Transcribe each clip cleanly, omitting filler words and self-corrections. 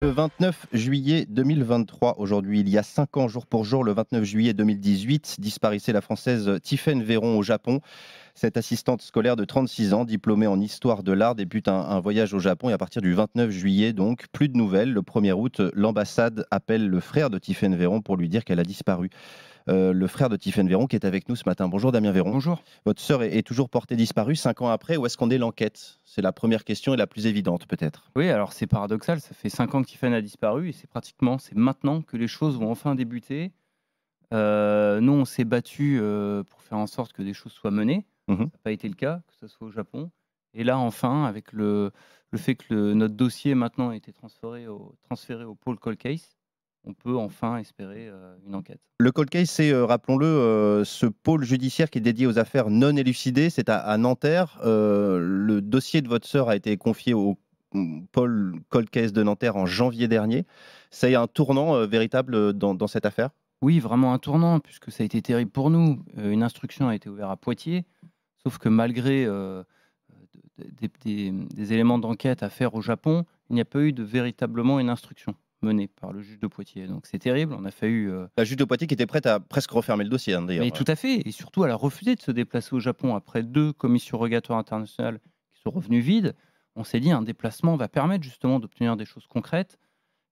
Le 29 juillet 2023, aujourd'hui, il y a 5 ans, jour pour jour, le 29 juillet 2018, disparaissait la Française Tiffaine Véron au Japon. Cette assistante scolaire de 36 ans, diplômée en histoire de l'art, débute un voyage au Japon et à partir du 29 juillet, donc, plus de nouvelles. Le 1er août, l'ambassade appelle le frère de Tiffaine Véron pour lui dire qu'elle a disparu. Le frère de Tiffaine Véron qui est avec nous ce matin. Bonjour Damien Véron. Bonjour. Votre sœur est toujours portée disparue 5 ans après. Où est-ce qu'on est l'enquête? C'est la première question et la plus évidente peut-être. Oui, alors c'est paradoxal, ça fait 5 ans que Tiffen a disparu et c'est maintenant que les choses vont enfin débuter. Nous, on s'est battus, pour faire en sorte que des choses soient menées. Mhm. Ça n'a pas été le cas, que ce soit au Japon et là, enfin, avec le fait que notre dossier maintenant a été transféré au pôle Cold Case, on peut enfin espérer, une enquête. Le cold case, c'est, rappelons-le, ce pôle judiciaire qui est dédié aux affaires non élucidées, c'est à Nanterre. Le dossier de votre sœur a été confié au pôle cold case de Nanterre en janvier dernier. C'est un tournant, véritable, dans cette affaire? Oui, vraiment un tournant puisque ça a été terrible pour nous. Une instruction a été ouverte à Poitiers, sauf que malgré, des éléments d'enquête à faire au Japon, il n'y a pas eu véritablement une instruction menée par le juge de Poitiers. Donc c'est terrible, on a failli, La juge de Poitiers qui était prête à presque refermer le dossier, hein, mais d'ailleurs. tout à fait et surtout elle a refusé de se déplacer au Japon après 2 commissions rogatoires internationales qui sont revenues vides. On s'est dit: «Un déplacement va permettre justement d'obtenir des choses concrètes».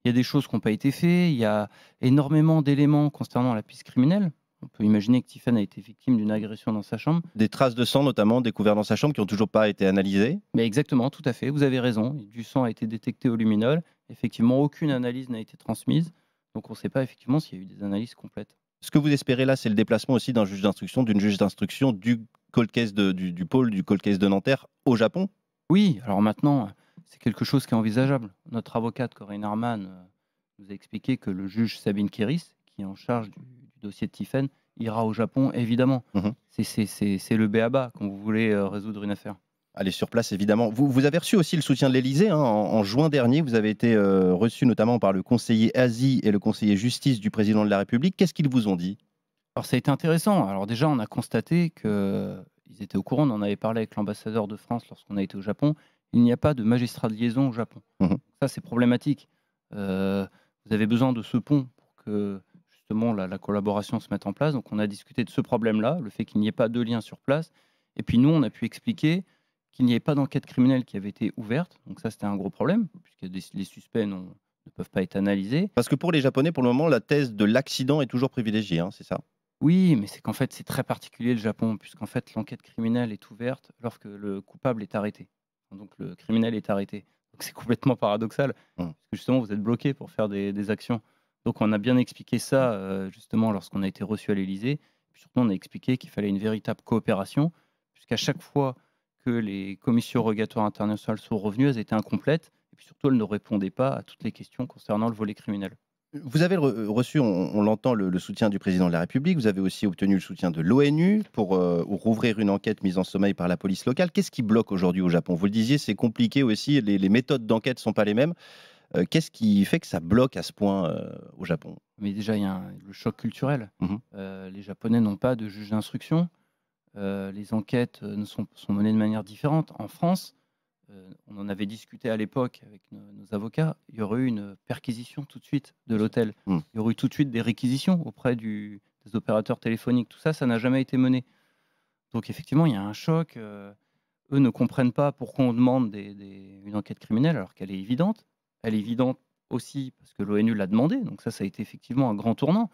Il y a des choses qui n'ont pas été faites, il y a énormément d'éléments concernant la piste criminelle. On peut imaginer que Tiffen a été victime d'une agression dans sa chambre. Des traces de sang notamment découvertes dans sa chambre qui ont toujours pas été analysées. Mais exactement, tout à fait, vous avez raison. Du sang a été détecté au luminol. Effectivement, aucune analyse n'a été transmise. Donc on ne sait pas effectivement s'il y a eu des analyses complètes. Ce que vous espérez là, c'est le déplacement aussi d'un juge d'instruction, d'une juge d'instruction du cold case du pôle du cold case de Nanterre au Japon? Oui, alors maintenant, c'est quelque chose qui est envisageable. Notre avocate Corinne Arman nous a expliqué que le juge Sabine Kéris, qui est en charge du dossier de Tiffen, ira au Japon, évidemment. Mmh. C'est le b.a.-ba quand vous voulez résoudre une affaire. Aller sur place, évidemment. Vous avez reçu aussi le soutien de l'Élysée, hein, en juin dernier. Vous avez été reçu notamment par le conseiller Asie et le conseiller justice du président de la République. Qu'est-ce qu'ils vous ont dit? Alors ça a été intéressant. Alors déjà, on a constaté qu'ils étaient au courant, on en avait parlé avec l'ambassadeur de France lorsqu'on a été au Japon, il n'y a pas de magistrat de liaison au Japon. Mmh. Ça, c'est problématique. Heu, Vous avez besoin de ce pont pour que justement la collaboration se mette en place. Donc on a discuté de ce problème-là, le fait qu'il n'y ait pas de lien sur place et puis nous, on a pu expliquer qu'il n'y avait pas d'enquête criminelle qui avait été ouverte. Donc ça, c'était un gros problème puisque les suspects ne peuvent pas être analysés. Parce que pour les Japonais, pour le moment, la thèse de l'accident est toujours privilégiée, hein, c'est ça? Oui, mais c'est qu'en fait, c'est très particulier le Japon, puisqu'en fait, l'enquête criminelle est ouverte lorsque le coupable est arrêté. Donc le criminel est arrêté. Donc c'est complètement paradoxal, Mmh. parce que justement, vous êtes bloqué pour faire des actions. Donc on a bien expliqué ça, justement, lorsqu'on a été reçu à l'Élysée. Puis surtout, on a expliqué qu'il fallait une véritable coopération, puisqu'à chaque fois que les commissions rogatoires internationales sont revenues, elles étaient incomplètes. Et puis surtout, elles ne répondaient pas à toutes les questions concernant le volet criminel. Vous avez reçu, on l'entend, le soutien du président de la République. Vous avez aussi obtenu le soutien de l'ONU pour rouvrir une enquête mise en sommeil par la police locale. Qu'est-ce qui bloque aujourd'hui au Japon? Vous le disiez, c'est compliqué aussi, les méthodes d'enquête ne sont pas les mêmes. Qu'est-ce qui fait que ça bloque à ce point, au Japon? Mais déjà, il y a le choc culturel. Mmh. Les Japonais n'ont pas de juge d'instruction. Les enquêtes, ne sont menées de manière différente. En France, on en avait discuté à l'époque avec nos avocats, il y aurait eu une perquisition tout de suite de l'hôtel. Mmh. Il y aurait eu tout de suite des réquisitions auprès des opérateurs téléphoniques. Tout ça, ça n'a jamais été mené. Donc effectivement, il y a un choc, eux ne comprennent pas pourquoi on demande une enquête criminelle alors qu'elle est évidente. Elle est évidente aussi parce que l'ONU l'a demandé, donc ça a été effectivement un grand tournant.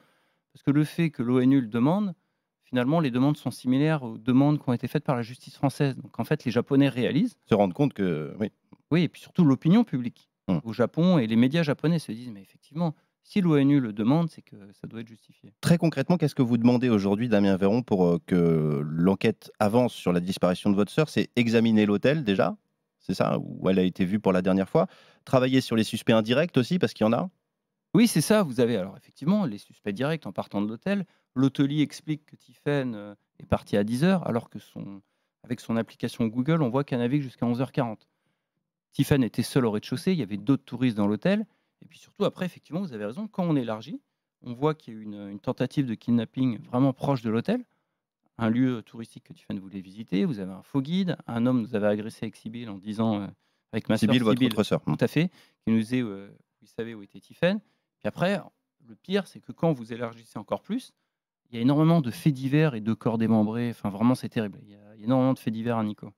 Parce que le fait que l'ONU le demande, finalement, les demandes sont similaires aux demandes qui ont été faites par la justice française. Donc en fait, les Japonais réalisent, Se rendre compte que oui. oui, et puis surtout l'opinion publique Mmh. au Japon et les médias japonais se disent: «Mais effectivement, si l'ONU le demande, c'est que ça doit être justifié». Très concrètement, qu'est-ce que vous demandez aujourd'hui, Damien Véron, pour, que l'enquête avance sur la disparition de votre sœur? C'est examiner l'hôtel déjà? C'est ça? Où elle a été vue pour la dernière fois? Travailler sur les suspects indirects aussi, parce qu'il y en a? Oui, c'est ça, vous avez alors effectivement les suspects directs en partant de l'hôtel. L'hôtelier explique que Tiffen, est parti à 10 heures, alors que avec son application Google, on voit qu'elle navigue jusqu'à 11h40. Tiffen était seul au rez-de-chaussée, il y avait d'autres touristes dans l'hôtel et puis surtout après effectivement, vous avez raison, quand on élargit, on voit qu'il y a eu une tentative de kidnapping vraiment proche de l'hôtel, un lieu touristique que Tiffen voulait visiter. Vous avez un faux guide, un homme nous avait agressé avec Sibylle en disant, avec ma sœur Sybille, votre Sibylle, autre sœur. Mmh. tout à fait, qui nous disait, il savait où était Tiphaine. Puis après, le pire, c'est que quand vous élargissez encore plus, il y a énormément de faits divers et de corps démembrés. Enfin, vraiment, c'est terrible. Il y a énormément de faits divers à Nico.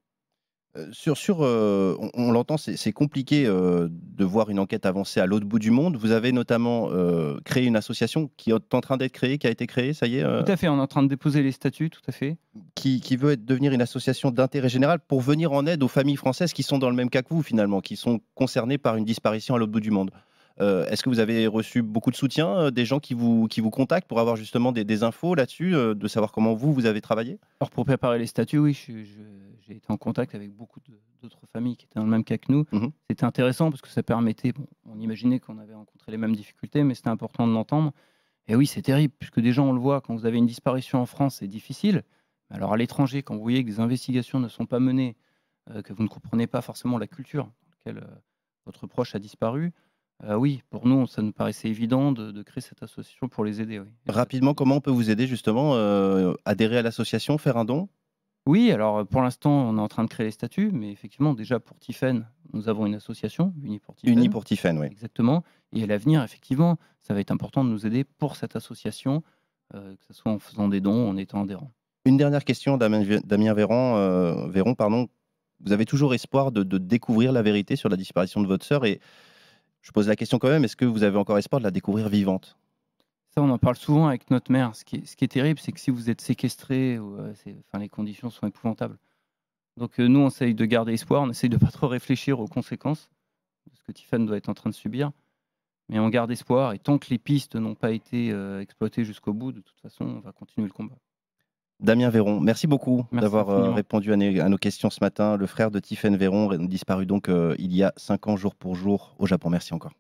On l'entend, c'est compliqué, de voir une enquête avancer à l'autre bout du monde. Vous avez notamment, créé une association qui est en train d'être créée, qui a été créée, ça y est, Tout à fait, on est en train de déposer les statuts, tout à fait. qui veut devenir une association d'intérêt général pour venir en aide aux familles françaises qui sont dans le même cas que vous finalement, qui sont concernées par une disparition à l'autre bout du monde. Est-ce que vous avez reçu beaucoup de soutien, des gens qui vous contactent pour avoir justement des infos là-dessus, de savoir comment vous avez travaillé? Alors pour préparer les statuts, oui, j'ai été en contact avec beaucoup d'autres familles qui étaient dans le même cas que nous. Mmh. C'était intéressant parce que ça permettait, bon, on imaginait qu'on avait rencontré les mêmes difficultés, mais c'était important de l'entendre. Et oui, c'est terrible, puisque déjà on le voit, quand vous avez une disparition en France, c'est difficile. Mais alors à l'étranger, quand vous voyez que des investigations ne sont pas menées, que vous ne comprenez pas forcément la culture dans laquelle votre proche a disparu, oui, pour nous, ça nous paraissait évident de créer cette association pour les aider. Oui. Rapidement, comment on peut vous aider justement, adhérer à l'association, faire un don? Oui, alors pour l'instant, on est en train de créer les statuts, mais effectivement, déjà pour Tiphaine, nous avons une association, Unis pour Unis Tiphaine. pour Tiphaine, oui. Exactement. Et à l'avenir, effectivement, ça va être important de nous aider pour cette association, que ce soit en faisant des dons ou en étant adhérent. Une dernière question, Damien Véron, pardon. Vous avez toujours espoir de découvrir la vérité sur la disparition de votre sœur et je pose la question quand même, est-ce que vous avez encore espoir de la découvrir vivante? Ça, on en parle souvent avec notre mère. Ce qui est terrible, c'est que si vous êtes séquestré, enfin, les conditions sont épouvantables. Donc nous, on essaye de garder espoir, on essaye de pas trop réfléchir aux conséquences de ce que Tiffany doit être en train de subir. Mais on garde espoir et tant que les pistes n'ont pas été exploitées jusqu'au bout, de toute façon, on va continuer le combat. Damien Véron, merci beaucoup Merci d'avoir infiniment. répondu à nos questions ce matin. Le frère de Tiphaine Véron, disparu donc il y a 5 ans jour pour jour au Japon. Merci encore.